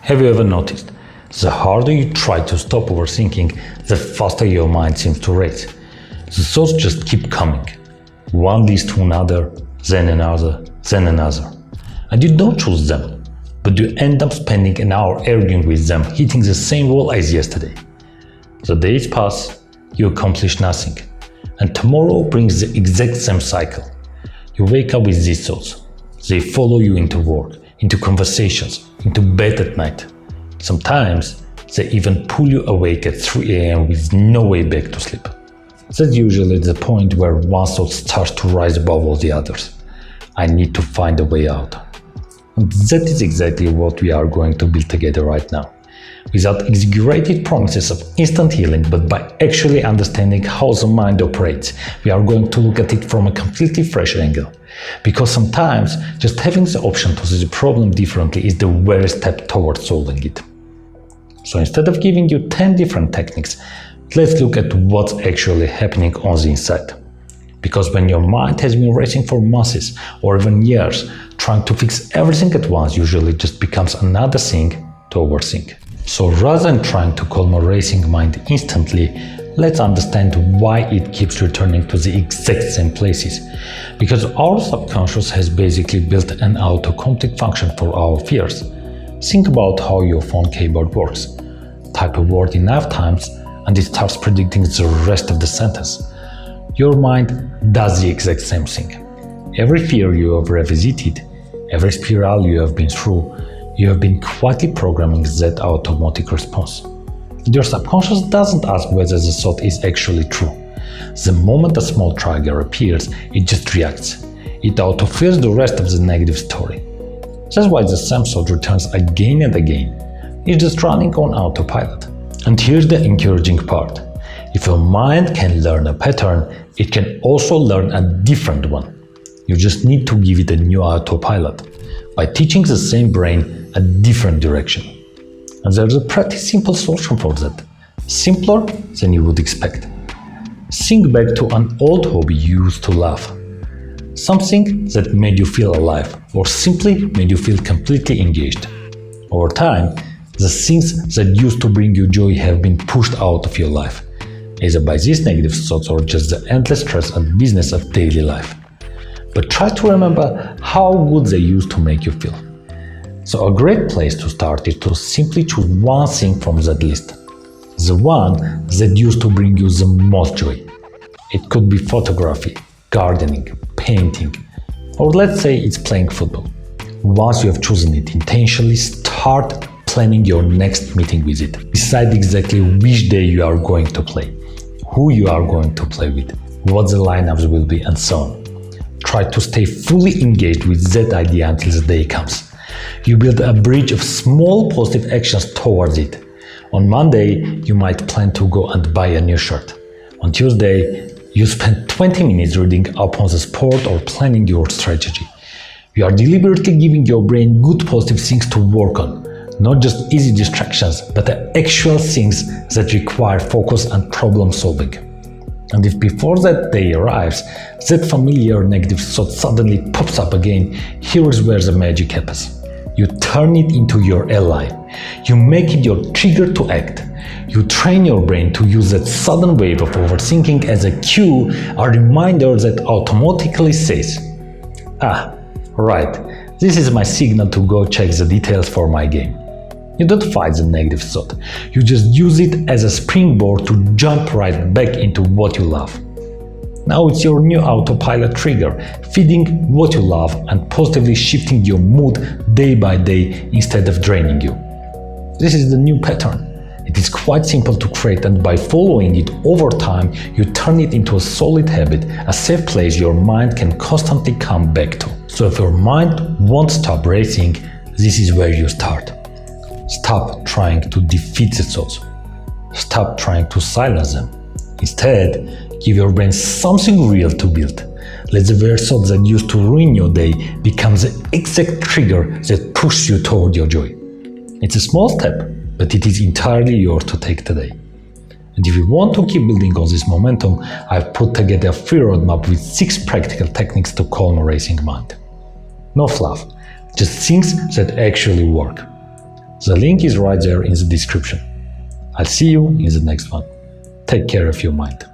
Have you ever noticed? The harder you try to stop overthinking, the faster your mind seems to race. The thoughts just keep coming. One leads to another, then another, then another. And you don't choose them, but you end up spending an hour arguing with them, hitting the same wall as yesterday. The days pass, you accomplish nothing, and tomorrow brings the exact same cycle. You wake up with these thoughts. They follow you into work, into conversations, into bed at night. Sometimes they even pull you awake at 3 a.m. with no way back to sleep. That's usually the point where one thought starts to rise above all the others. I need to find a way out. And that is exactly what we are going to build together right now. Without exaggerated promises of instant healing, but by actually understanding how the mind operates, we are going to look at it from a completely fresh angle. Because sometimes just having the option to see the problem differently is the very step towards solving it. So instead of giving you 10 different techniques, let's look at what's actually happening on the inside. Because when your mind has been racing for months or even years, trying to fix everything at once usually just becomes another thing to overthink. So rather than trying to calm a racing mind instantly, let's understand why it keeps returning to the exact same places. Because our subconscious has basically built an autocomplete function for our fears. Think about how your phone keyboard works. Type a word enough times and it starts predicting the rest of the sentence. Your mind does the exact same thing. Every fear you have revisited, every spiral you have been through, you have been quietly programming that automatic response. Your subconscious doesn't ask whether the thought is actually true. The moment a small trigger appears, it just reacts. It auto-fills the rest of the negative story. That's why the same thought returns again and again. It's just running on autopilot. And here's the encouraging part. If your mind can learn a pattern, it can also learn a different one. You just need to give it a new autopilot by teaching the same brain a different direction. And there's a pretty simple solution for that. Simpler than you would expect. Think back to an old hobby you used to love. Something that made you feel alive or simply made you feel completely engaged. Over time, the things that used to bring you joy have been pushed out of your life, either by these negative thoughts or just the endless stress and business of daily life. But try to remember how good they used to make you feel. So a great place to start is to simply choose one thing from that list. The one that used to bring you the most joy. It could be photography, gardening, painting, or let's say it's playing football. Once you have chosen it, intentionally start planning your next meeting with it. Decide exactly which day you are going to play, who you are going to play with, what the lineups will be, and so on. Try to stay fully engaged with that idea until the day comes. You build a bridge of small positive actions towards it. On Monday, you might plan to go and buy a new shirt. On Tuesday, you spend 20 minutes reading up on the sport or planning your strategy. You are deliberately giving your brain good positive things to work on, not just easy distractions, but the actual things that require focus and problem solving. And if before that day arrives, that familiar negative thought suddenly pops up again, here is where the magic happens. You turn it into your ally. You make it your trigger to act. You train your brain to use that sudden wave of overthinking as a cue, a reminder that automatically says, right, this is my signal to go check the details for my game. You don't fight the negative thought. You just use it as a springboard to jump right back into what you love. Now it's your new autopilot trigger, feeding what you love and positively shifting your mood day by day instead of draining you. This is the new pattern. It is quite simple to create, and by following it over time, you turn it into a solid habit, a safe place your mind can constantly come back to. So if your mind won't stop racing, this is where you start. Stop trying to defeat the thoughts. Stop trying to silence them. Instead, give your brain something real to build. Let the very thought that used to ruin your day become the exact trigger that pushes you toward your joy. It's a small step, but it is entirely yours to take today. And if you want to keep building on this momentum, I've put together a free roadmap with 6 practical techniques to calm a racing mind. No fluff, just things that actually work. The link is right there in the description. I'll see you in the next one. Take care of your mind.